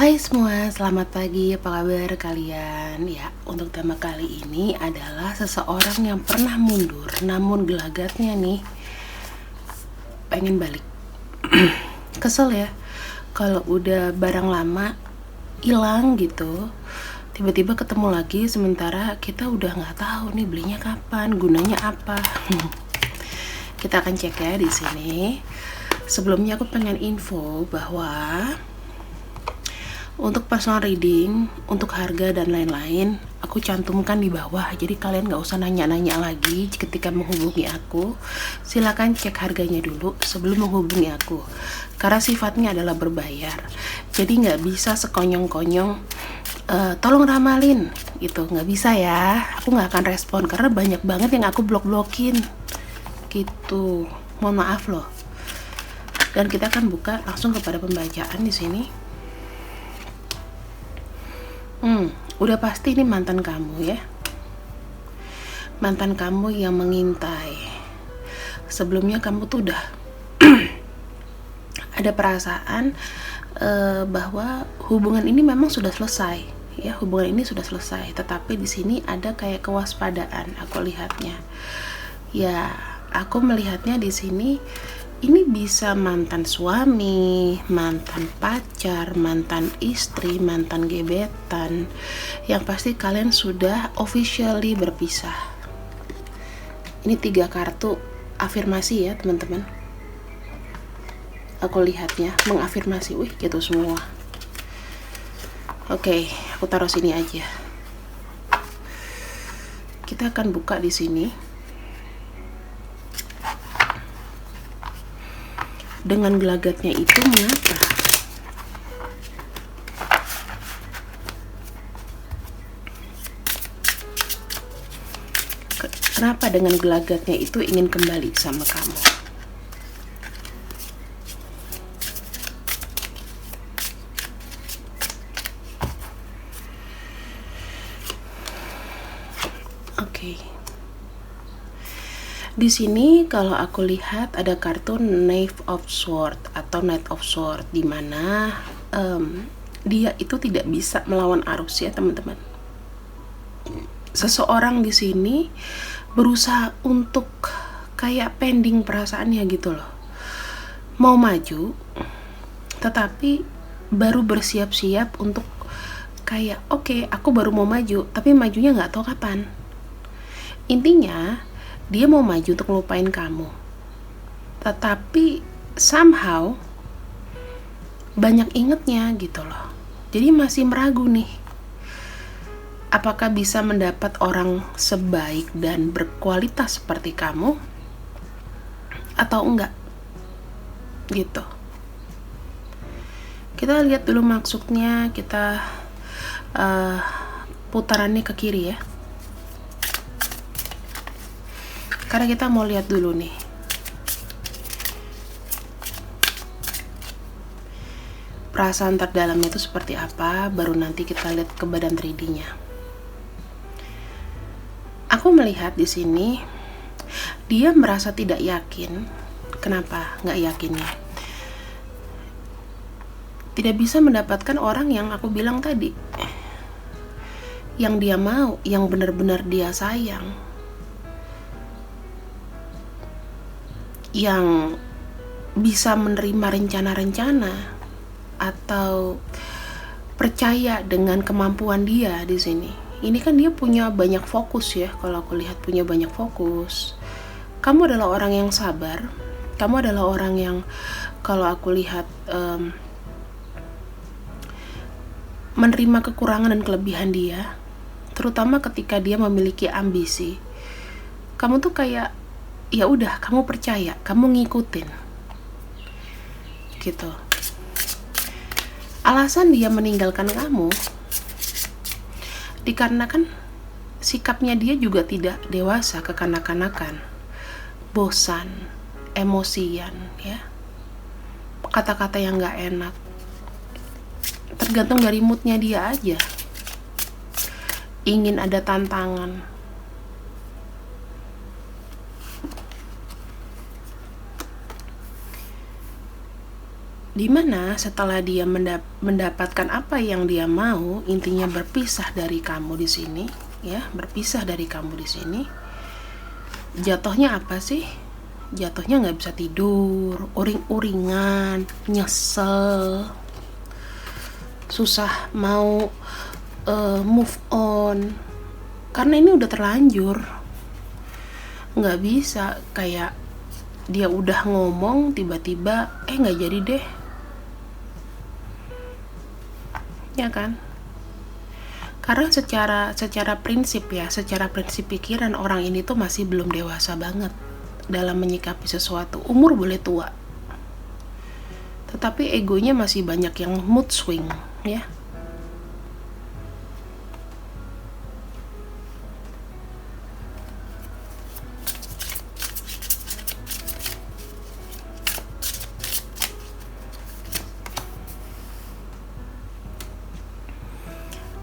Hai semua, selamat pagi, apa kabar kalian? Ya, untuk tema kali ini adalah seseorang yang pernah mundur, namun gelagatnya nih pengen balik. Kesel ya, kalau udah barang lama hilang gitu, tiba-tiba ketemu lagi, sementara kita udah nggak tahu nih belinya kapan, gunanya apa. Kita akan cek ya di sini. Sebelumnya aku pengen info bahwa untuk personal reading, untuk harga dan lain-lain, aku cantumkan di bawah. Jadi kalian gak usah nanya-nanya lagi ketika menghubungi aku. Silakan cek harganya dulu sebelum menghubungi aku. Karena sifatnya adalah berbayar. Jadi gak bisa sekonyong-konyong, tolong ramalin gitu. Gak bisa ya. Aku gak akan respon karena banyak banget yang aku blok-blokin. Gitu. Mohon maaf loh. Dan kita akan buka langsung kepada pembacaan di sini. Udah pasti ini mantan kamu ya. Mantan kamu yang mengintai. Sebelumnya kamu tuh udah ada perasaan bahwa hubungan ini memang sudah selesai. Ya, hubungan ini sudah selesai. Tetapi di sini ada kayak kewaspadaan. Aku lihatnya. Ya, aku melihatnya di sini. Ini bisa mantan suami, mantan pacar, mantan istri, mantan gebetan. Yang pasti kalian sudah officially berpisah. Ini 3 kartu afirmasi ya teman-teman. Aku lihatnya mengafirmasi, gitu semua. Oke, aku taruh sini aja. Kita akan buka di sini. Dengan gelagatnya itu mengapa? Kenapa dengan gelagatnya itu ingin kembali sama kamu? Oke. Di sini kalau aku lihat ada kartu Knave of Sword atau Knight of Sword, di mana dia itu tidak bisa melawan arus ya teman-teman. Seseorang di sini berusaha untuk kayak pending perasaannya gitu loh. Mau maju, tetapi baru bersiap-siap untuk kayak oke, aku baru mau maju, tapi majunya nggak tahu kapan. Intinya dia mau maju untuk ngelupain kamu, tetapi somehow banyak ingetnya gitu loh. Jadi masih meragu nih, apakah bisa mendapat orang sebaik dan berkualitas seperti kamu atau enggak gitu. Kita lihat dulu maksudnya, kita putarannya ke kiri ya, karena kita mau lihat dulu nih perasaan terdalamnya itu seperti apa, baru nanti kita lihat ke badan 3D-nya. Aku melihat di sini dia merasa tidak yakin. Kenapa nggak yakinnya? Tidak bisa mendapatkan orang yang aku bilang tadi, yang dia mau, yang benar-benar dia sayang, yang bisa menerima rencana-rencana atau percaya dengan kemampuan dia di sini. Ini kan dia punya banyak fokus ya, kalau aku lihat punya banyak fokus. Kamu adalah orang yang sabar. Kamu adalah orang yang kalau aku lihat menerima kekurangan dan kelebihan dia, terutama ketika dia memiliki ambisi. Kamu tuh kayak ya udah, kamu percaya, kamu ngikutin gitu. Alasan dia meninggalkan kamu dikarenakan sikapnya dia juga tidak dewasa, kekanak-kanakan, bosan, emosian ya, kata-kata yang gak enak. Tergantung dari moodnya dia aja, ingin ada tantangan. Dimana setelah dia mendapatkan apa yang dia mau, intinya berpisah dari kamu di sini, ya, berpisah dari kamu di sini. Jatuhnya apa sih? Jatuhnya nggak bisa tidur, uring-uringan, nyesel, susah mau move on, karena ini udah terlanjur. Nggak bisa kayak dia udah ngomong tiba-tiba nggak jadi deh, ya kan? Karena secara prinsip ya, secara prinsip pikiran orang ini tuh masih belum dewasa banget dalam menyikapi sesuatu. Umur boleh tua, tetapi egonya masih banyak yang mood swing, ya.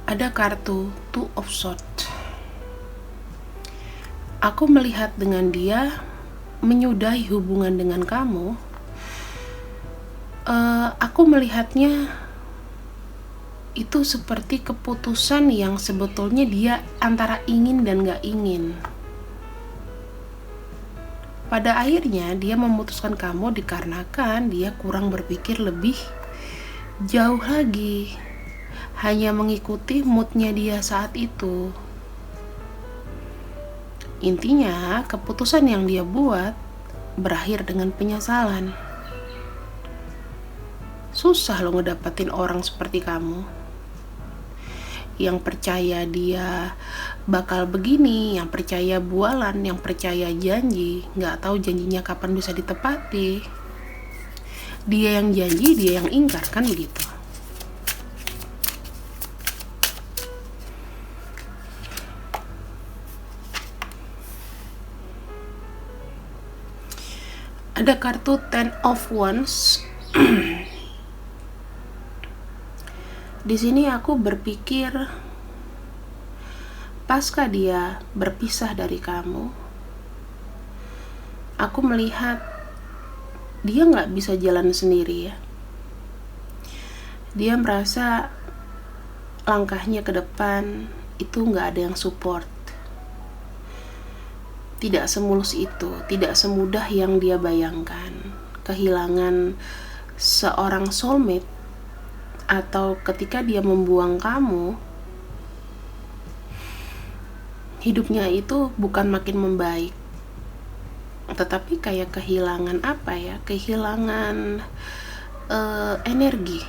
Ada kartu Two of Swords. Aku melihat dengan dia menyudahi hubungan dengan kamu. Aku melihatnya itu seperti keputusan yang sebetulnya dia antara ingin dan gak ingin. Pada akhirnya dia memutuskan kamu dikarenakan dia kurang berpikir lebih jauh lagi, hanya mengikuti moodnya dia saat itu. Intinya keputusan yang dia buat berakhir dengan penyesalan. Susah lo ngedapetin orang seperti kamu, yang percaya dia bakal begini, yang percaya bualan, yang percaya janji, gak tahu janjinya kapan bisa ditepati. Dia yang janji, dia yang ingkar, kan begitu. Ada kartu Ten of Wands. Di sini aku berpikir pasca dia berpisah dari kamu, aku melihat dia nggak bisa jalan sendiri, ya. Dia merasa langkahnya ke depan itu nggak ada yang support. Tidak semulus itu, tidak semudah yang dia bayangkan. Kehilangan seorang soulmate, atau ketika dia membuang kamu, hidupnya itu bukan makin membaik, tetapi kayak kehilangan apa ya, kehilangan energi.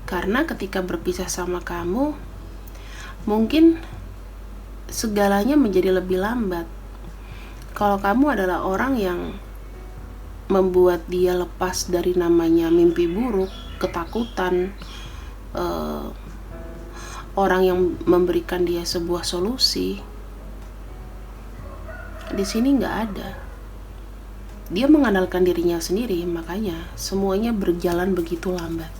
Karena ketika berpisah sama kamu, mungkin segalanya menjadi lebih lambat. Kalau kamu adalah orang yang membuat dia lepas dari namanya mimpi buruk, ketakutan, orang yang memberikan dia sebuah solusi, di sini nggak ada. Dia mengandalkan dirinya sendiri, makanya semuanya berjalan begitu lambat.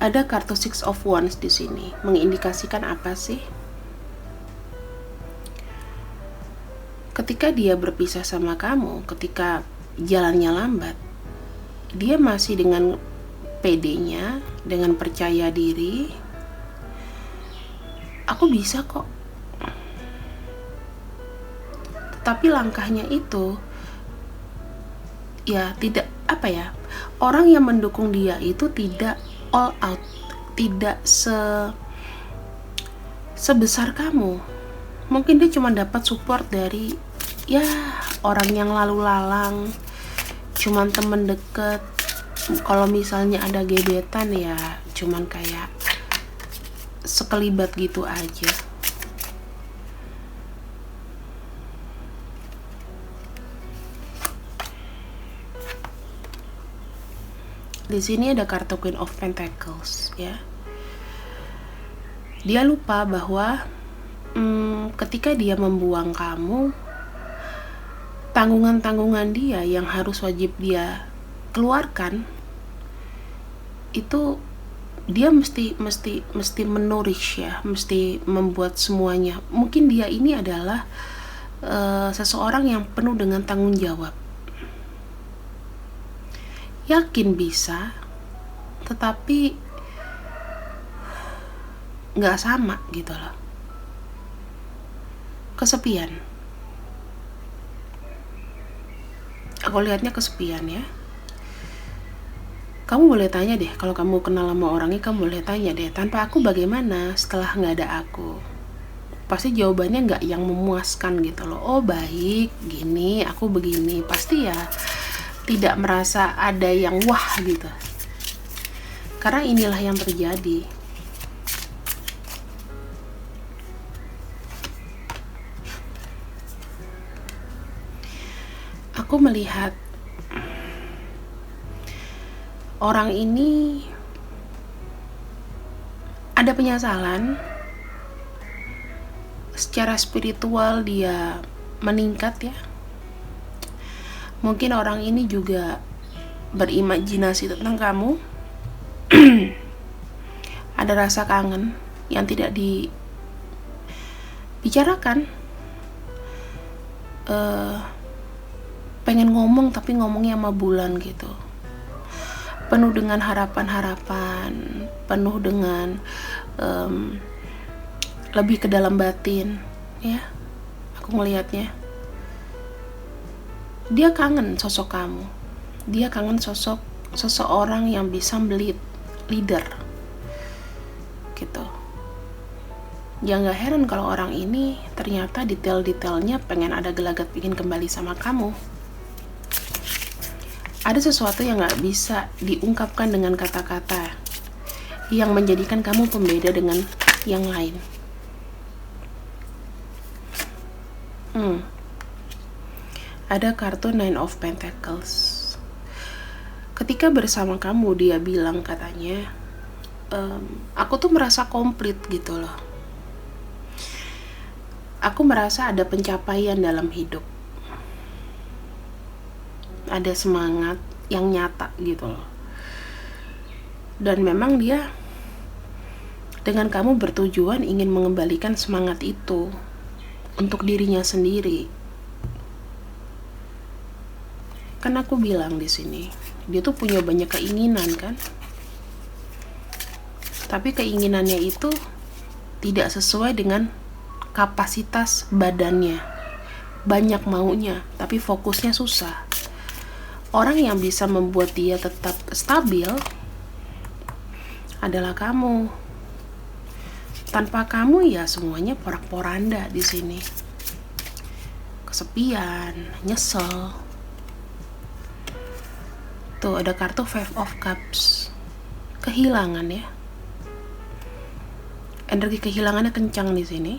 Ada kartu Six of Wands di sini, mengindikasikan apa sih? Ketika dia berpisah sama kamu, ketika jalannya lambat, dia masih dengan pedenya, dengan percaya diri, aku bisa kok. Tetapi langkahnya itu, ya tidak, apa ya, orang yang mendukung dia itu tidak all out, tidak sebesar kamu. Mungkin dia cuma dapat support dari ya orang yang lalu lalang, cuman temen deket. Kalau misalnya ada gebetan ya cuman kayak sekelibat gitu aja. Di sini ada kartu Queen of Pentacles, ya. Dia lupa bahwa ketika dia membuang kamu, tanggungan-tanggungan dia yang harus wajib dia keluarkan itu dia mesti menurish ya, mesti membuat semuanya. Mungkin dia ini adalah seseorang yang penuh dengan tanggung jawab, yakin bisa, tetapi nggak sama gitu loh. Kesepian, aku lihatnya kesepian ya. Kamu boleh tanya deh, kalau kamu kenal sama orangnya, kamu boleh tanya deh, tanpa aku bagaimana setelah nggak ada aku? Pasti jawabannya nggak yang memuaskan gitu loh. Oh baik, gini, aku begini. Pasti ya tidak merasa ada yang wah gitu. Karena inilah yang terjadi. Aku melihat orang ini ada penyesalan, secara spiritual dia meningkat ya. Mungkin orang ini juga berimajinasi tentang kamu. Ada rasa kangen yang tidak dibicarakan. Pengen ngomong tapi ngomongnya sama bulan gitu. Penuh dengan harapan-harapan, penuh dengan lebih ke dalam batin ya. Aku ngelihatnya dia kangen sosok kamu, dia kangen sosok seseorang yang bisa leader gitu. Ya nggak heran kalau orang ini ternyata detail-detailnya pengen ada gelagat ingin kembali sama kamu. Ada sesuatu yang nggak bisa diungkapkan dengan kata-kata yang menjadikan kamu pembeda dengan yang lain. Ada kartu Nine of Pentacles. Ketika bersama kamu, dia bilang katanya, aku tuh merasa komplit gitu loh. Aku merasa ada pencapaian dalam hidup. Ada semangat yang nyata gitu loh. Dan memang dia dengan kamu bertujuan ingin mengembalikan semangat itu untuk dirinya sendiri. Kan aku bilang di sini, dia tuh punya banyak keinginan kan. Tapi keinginannya itu tidak sesuai dengan kapasitas badannya. Banyak maunya, tapi fokusnya susah. Orang yang bisa membuat dia tetap stabil adalah kamu. Tanpa kamu ya semuanya porak-poranda di sini. Kesepian, nyesel. Tuh ada kartu Five of Cups. Kehilangan ya. Energi kehilangannya kencang di sini.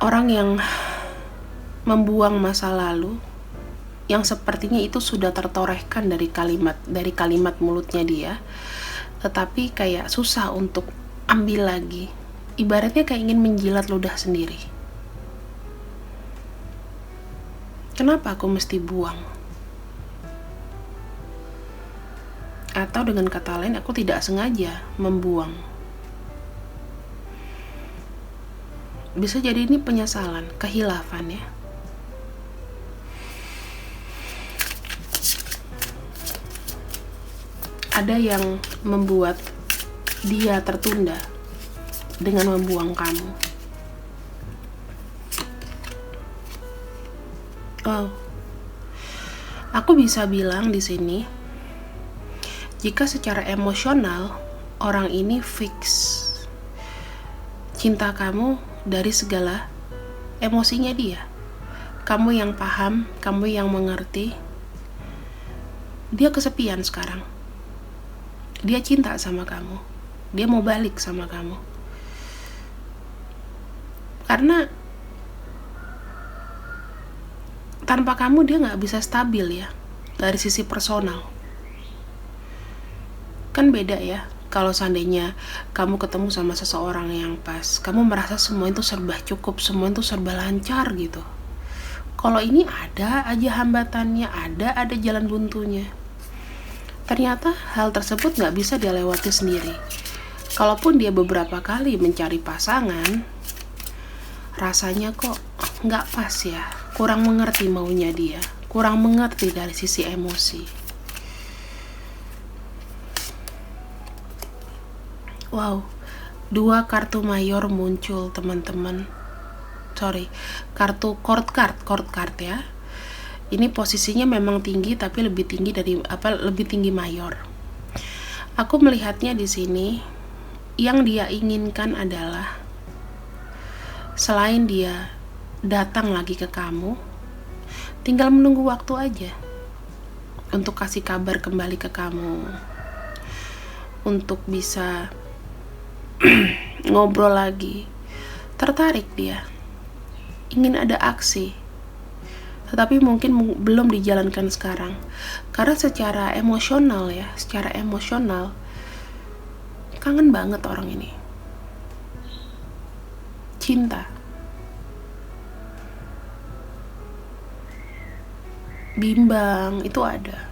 Orang yang membuang masa lalu yang sepertinya itu sudah tertorehkan dari kalimat mulutnya dia, tetapi kayak susah untuk ambil lagi. Ibaratnya kayak ingin menjilat ludah sendiri. Kenapa aku mesti buang? Atau dengan kata lain, aku tidak sengaja membuang. Bisa jadi ini penyesalan, kehilafan ya. Ada yang membuat dia tertunda dengan membuang kamu. Oh, aku bisa bilang di sini, jika secara emosional orang ini fix cinta kamu dari segala emosinya dia. Kamu yang paham, kamu yang mengerti. Dia kesepian sekarang. Dia cinta sama kamu. Dia mau balik sama kamu. Karena tanpa kamu dia gak bisa stabil ya. Dari sisi personal. Kan beda ya. Kalau seandainya kamu ketemu sama seseorang yang pas, kamu merasa semua itu serba cukup, semua itu serba lancar gitu. Kalau ini ada aja hambatannya, ada jalan buntunya. Ternyata hal tersebut nggak bisa dia lewati sendiri. Kalaupun dia beberapa kali mencari pasangan, rasanya kok nggak pas ya, kurang mengerti maunya dia, kurang mengerti dari sisi emosi. Wow, 2 kartu mayor muncul teman-teman. Kartu court card ya. Ini posisinya memang tinggi, tapi lebih tinggi mayor. Aku melihatnya di sini, yang dia inginkan adalah selain dia datang lagi ke kamu, tinggal menunggu waktu aja untuk kasih kabar kembali ke kamu, untuk bisa ngobrol lagi. Tertarik dia, ingin ada aksi, tetapi mungkin belum dijalankan sekarang. Karena secara emosional kangen banget orang ini. Cinta. Bimbang itu ada.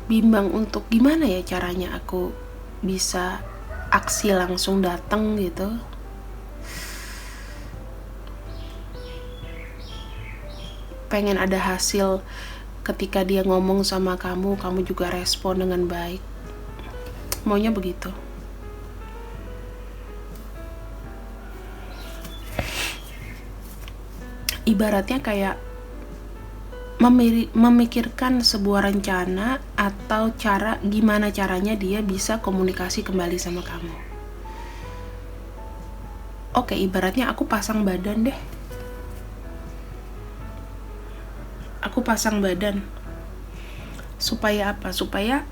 Bimbang untuk gimana ya caranya aku bisa aksi langsung datang gitu. Pengen ada hasil ketika dia ngomong sama kamu juga respon dengan baik. Maunya begitu. Ibaratnya kayak memikirkan sebuah rencana atau gimana caranya dia bisa komunikasi kembali sama kamu. Oke, ibaratnya aku pasang badan deh. Aku pasang badan. Supaya apa? Supaya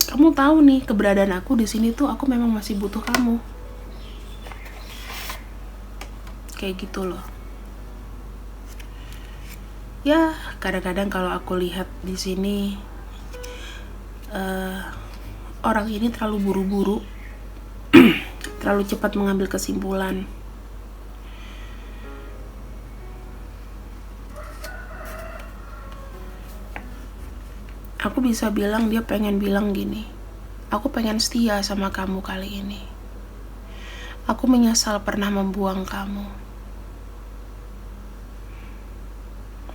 kamu tahu nih keberadaan aku di sini tuh, aku memang masih butuh kamu. Kayak gitu loh. Ya, kadang-kadang kalau aku lihat di sini orang ini terlalu buru-buru, terlalu cepat mengambil kesimpulan. Aku bisa bilang dia pengen bilang gini, aku pengen setia sama kamu kali ini. Aku menyesal pernah membuang kamu.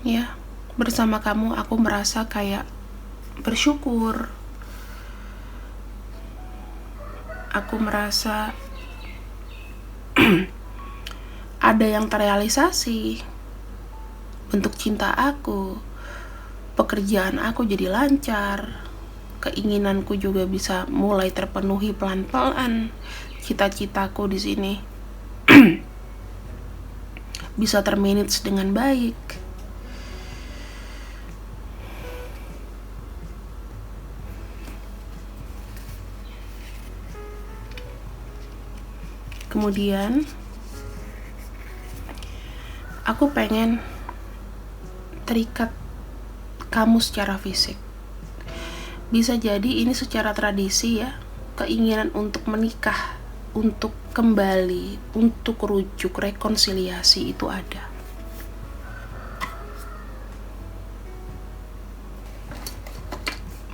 Ya, bersama kamu aku merasa kayak bersyukur. Aku merasa ada yang terrealisasi. Bentuk cinta aku, pekerjaan aku jadi lancar, keinginanku juga bisa mulai terpenuhi pelan-pelan. Cita-citaku di sini bisa termanage dengan baik. Kemudian aku pengen terikat kamu secara fisik. Bisa jadi ini secara tradisi ya, keinginan untuk menikah, untuk kembali, untuk rujuk, rekonsiliasi itu ada.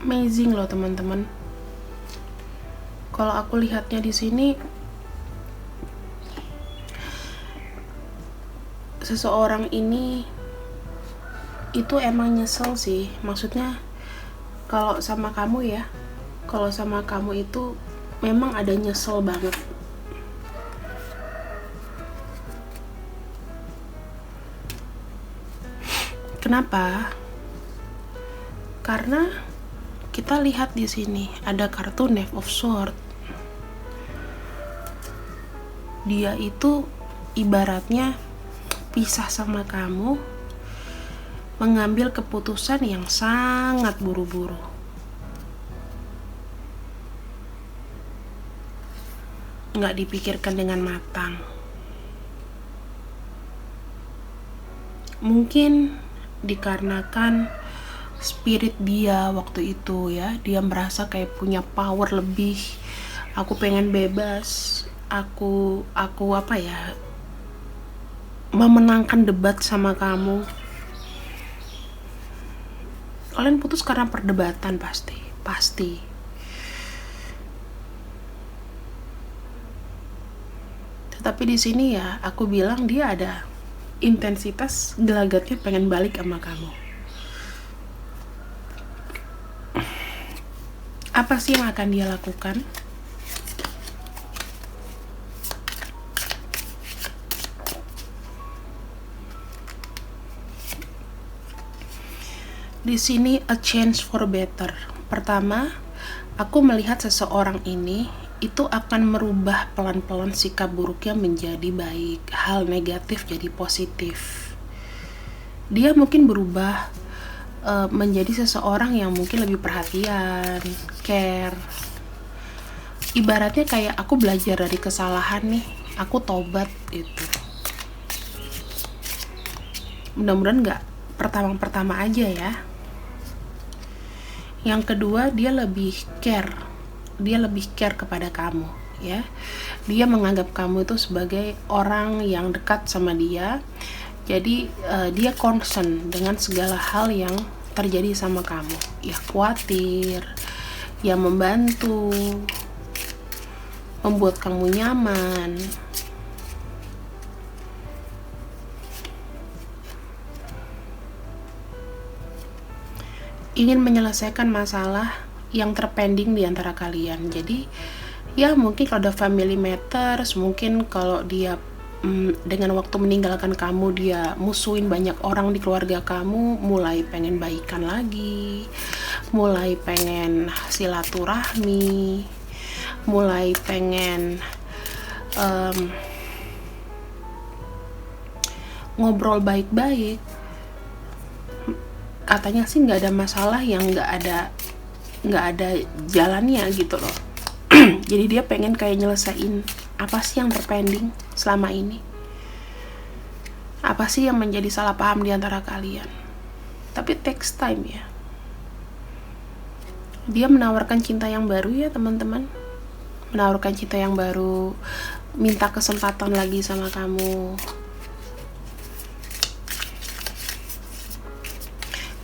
Amazing loh teman-teman. Kalau aku lihatnya di sini, seseorang ini itu emang nyesel sih. Maksudnya kalau sama kamu ya, kalau sama kamu itu memang ada nyesel banget. Kenapa? Karena kita lihat di sini ada kartu Knave of Swords. Dia itu ibaratnya pisah sama kamu, mengambil keputusan yang sangat buru-buru. Nggak dipikirkan dengan matang. Mungkin dikarenakan spirit dia waktu itu ya, dia merasa kayak punya power lebih. Aku pengen bebas, aku apa ya, memenangkan debat sama kamu. Kalian putus karena perdebatan pasti. Tetapi di sini ya aku bilang dia ada intensitas gelagatnya pengen balik sama kamu. Apa sih yang akan dia lakukan? Di sini a change for better. Pertama, aku melihat seseorang ini itu akan merubah pelan-pelan sikap buruknya menjadi baik, hal negatif jadi positif. Dia mungkin berubah menjadi seseorang yang mungkin lebih perhatian, care. Ibaratnya kayak aku belajar dari kesalahan nih, aku tobat gitu. Mudah-mudahan nggak pertama-pertama aja ya. Yang kedua, dia lebih care kepada kamu ya. Dia menganggap kamu itu sebagai orang yang dekat sama dia. Jadi dia concern dengan segala hal yang terjadi sama kamu. Ya khawatir, ya membantu, membuat kamu nyaman. Ingin menyelesaikan masalah yang terpending di antara kalian. Jadi ya mungkin kalau ada family matters, mungkin kalau dia dengan waktu meninggalkan kamu dia musuhin banyak orang di keluarga kamu, mulai pengen baikan lagi, mulai pengen silaturahmi, mulai pengen ngobrol baik-baik. Katanya sih nggak ada masalah yang nggak ada jalannya gitu loh. Jadi dia pengen kayak nyelesain apa sih yang terpending selama ini, apa sih yang menjadi salah paham di antara kalian. Tapi takes time ya. Dia menawarkan cinta yang baru ya teman-teman, menawarkan cinta yang baru, minta kesempatan lagi sama kamu.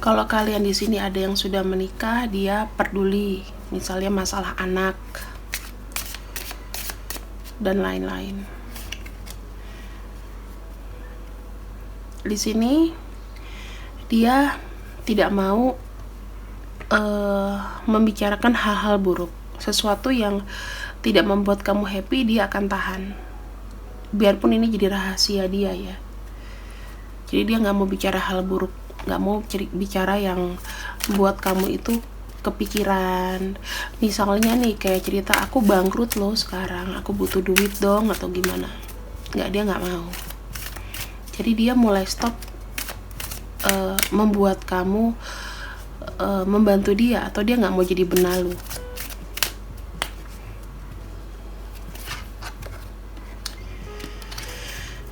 Kalau kalian di sini ada yang sudah menikah, dia peduli, misalnya masalah anak dan lain-lain. Di sini dia tidak mau membicarakan hal-hal buruk, sesuatu yang tidak membuat kamu happy, dia akan tahan. Biarpun ini jadi rahasia dia ya. Jadi dia nggak mau bicara hal buruk, nggak mau bicara yang buat kamu itu kepikiran. Misalnya nih kayak cerita, aku bangkrut loh sekarang, aku butuh duit dong atau gimana. Dia nggak mau. Jadi dia mulai stop membuat kamu membantu dia, atau dia nggak mau jadi benalu.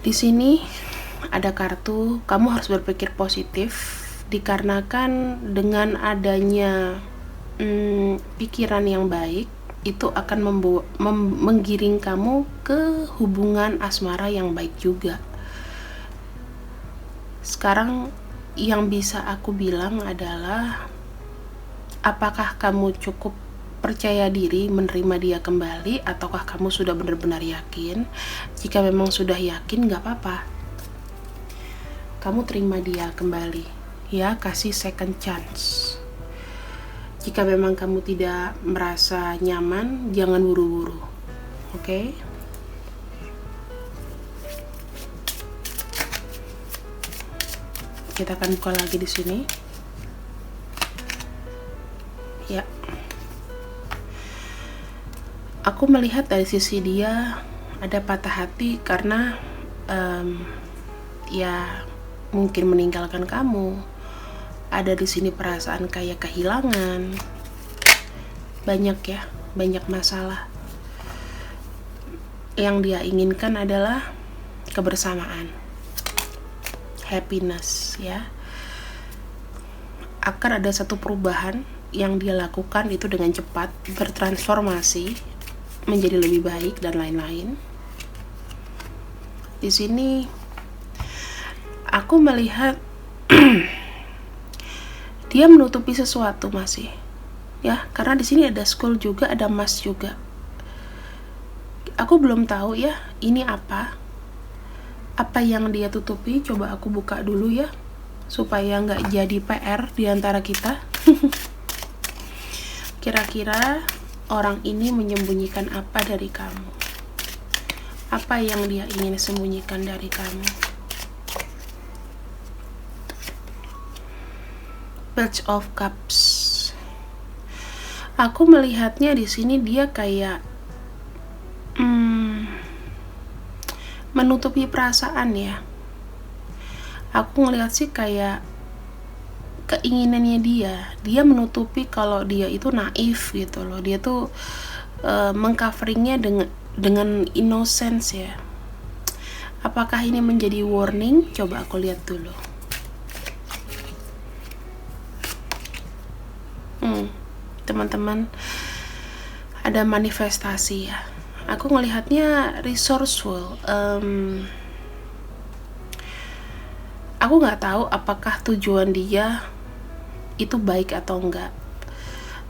Di sini ada kartu, kamu harus berpikir positif, dikarenakan dengan adanya pikiran yang baik itu akan menggiring kamu ke hubungan asmara yang baik juga. Sekarang yang bisa aku bilang adalah, apakah kamu cukup percaya diri menerima dia kembali, ataukah kamu sudah benar-benar yakin? Jika memang sudah yakin, gak apa-apa, kamu terima dia kembali ya, kasih second chance. Jika memang kamu tidak merasa nyaman, jangan buru-buru, oke? Kita akan buka lagi di sini ya. Aku melihat dari sisi dia ada patah hati karena ya mungkin meninggalkan kamu. Ada di sini perasaan kayak kehilangan, banyak masalah. Yang dia inginkan adalah kebersamaan, happiness ya. Akan ada satu perubahan yang dia lakukan itu dengan cepat, bertransformasi menjadi lebih baik dan lain-lain. Di sini aku melihat Dia menutupi sesuatu masih, ya, karena di sini ada Skull juga, ada Mas juga. Aku belum tahu ya ini apa yang dia tutupi. Coba aku buka dulu ya, supaya nggak jadi PR di antara kita. Kira-kira orang ini menyembunyikan apa dari kamu? Apa yang dia ingin sembunyikan dari kamu? Page of Cups. Aku melihatnya di sini dia kayak menutupi perasaan ya. Aku ngelihat sih kayak keinginannya dia menutupi kalau dia itu naif gitu loh. Dia tuh mengcoveringnya dengan innocence ya. Apakah ini menjadi warning? Coba aku lihat dulu. Teman-teman, ada manifestasi ya. Aku ngelihatnya resourceful. Aku nggak tahu apakah tujuan dia itu baik atau enggak.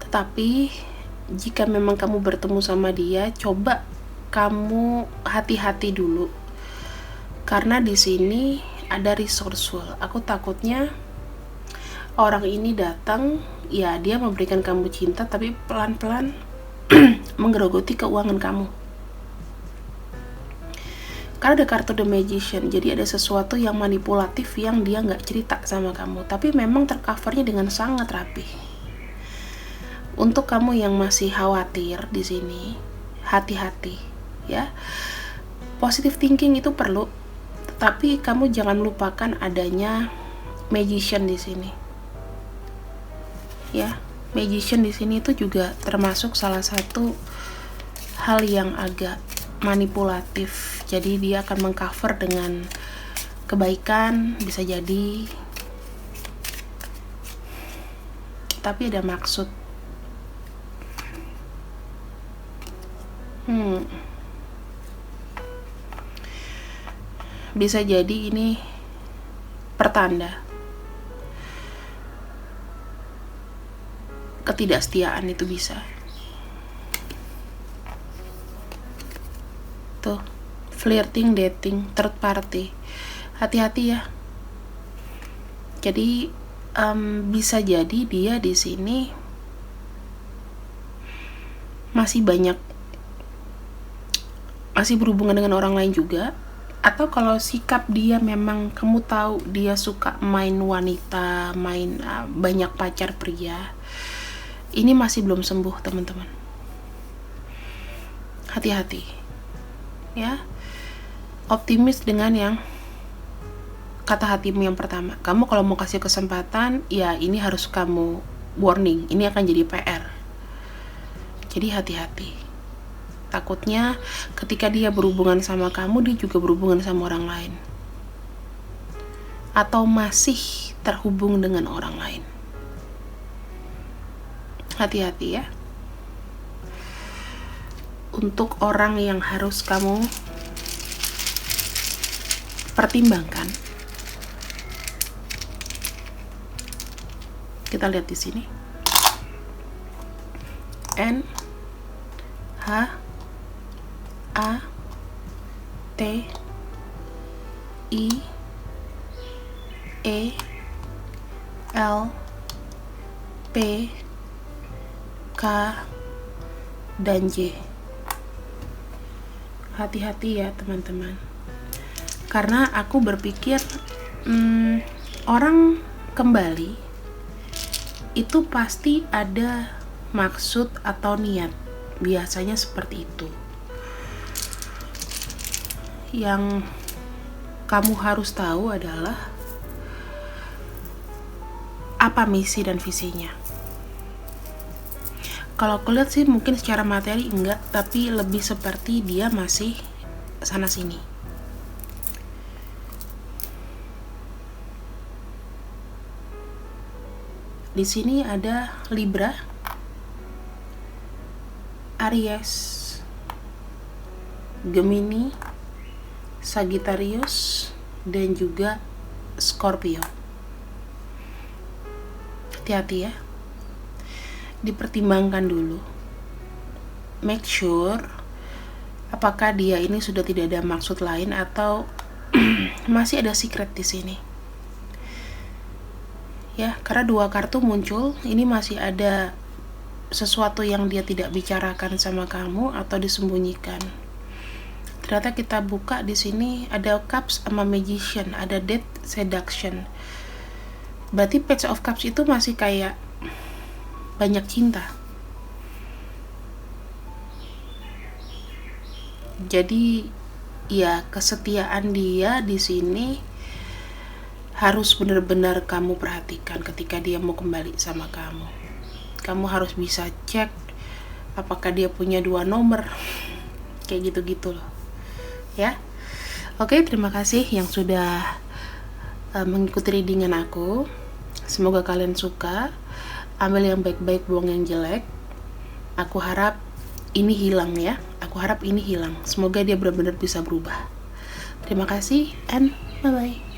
Tetapi jika memang kamu bertemu sama dia, coba kamu hati-hati dulu. Karena di sini ada resourceful. Aku takutnya orang ini datang, ya dia memberikan kamu cinta, tapi pelan-pelan menggerogoti keuangan kamu. Karena ada kartu The Magician, jadi ada sesuatu yang manipulatif yang dia nggak cerita sama kamu, tapi memang tercovernya dengan sangat rapi. Untuk kamu yang masih khawatir di sini, hati-hati ya. Positive thinking itu perlu, tetapi kamu jangan lupakan adanya Magician di sini. Ya, Magician di sini itu juga termasuk salah satu hal yang agak manipulatif. Jadi dia akan mengcover dengan kebaikan, bisa jadi, tapi ada maksud. Bisa jadi ini pertanda ketidaksetiaan, itu bisa. Tuh, flirting, dating, third party. Hati-hati ya. Jadi bisa jadi dia di sini masih berhubungan dengan orang lain juga. Atau kalau sikap dia memang kamu tahu dia suka main wanita, banyak pacar pria, ini masih belum sembuh teman-teman. Hati-hati ya. Optimis dengan yang kata hatimu yang pertama. Kamu kalau mau kasih kesempatan, ya ini harus kamu warning, ini akan jadi PR. Jadi hati-hati. Takutnya ketika dia berhubungan sama kamu, dia juga berhubungan sama orang lain, atau masih terhubung dengan orang lain. Hati-hati ya. Untuk orang yang harus kamu pertimbangkan, kita lihat di sini. N H A T I E L P K dan J. Hati-hati ya teman-teman, karena aku berpikir orang kembali itu pasti ada maksud atau niat, biasanya seperti itu. Yang kamu harus tahu adalah apa misi dan visinya. Kalau aku lihat sih mungkin secara materi enggak, tapi lebih seperti dia masih sana sini. Di sini ada Libra, Aries, Gemini, Sagittarius, dan juga Scorpio. hati-hati ya, dipertimbangkan dulu, make sure apakah dia ini sudah tidak ada maksud lain atau masih ada secret di sini. Ya, karena 2 kartu muncul, ini masih ada sesuatu yang dia tidak bicarakan sama kamu atau disembunyikan. Ternyata kita buka di sini ada Cups sama Magician, ada Death Seduction. Berarti Page of Cups itu masih kayak banyak cinta. Jadi ya, kesetiaan dia di sini harus benar-benar kamu perhatikan ketika dia mau kembali sama kamu. Kamu harus bisa cek apakah dia punya 2 nomor. Kayak gitu-gitu loh. Ya. Oke, terima kasih yang sudah mengikuti readingan aku. Semoga kalian suka. Ambil yang baik-baik, buang yang jelek. Aku harap ini hilang ya. Aku harap ini hilang. Semoga dia benar-benar bisa berubah. Terima kasih and bye-bye.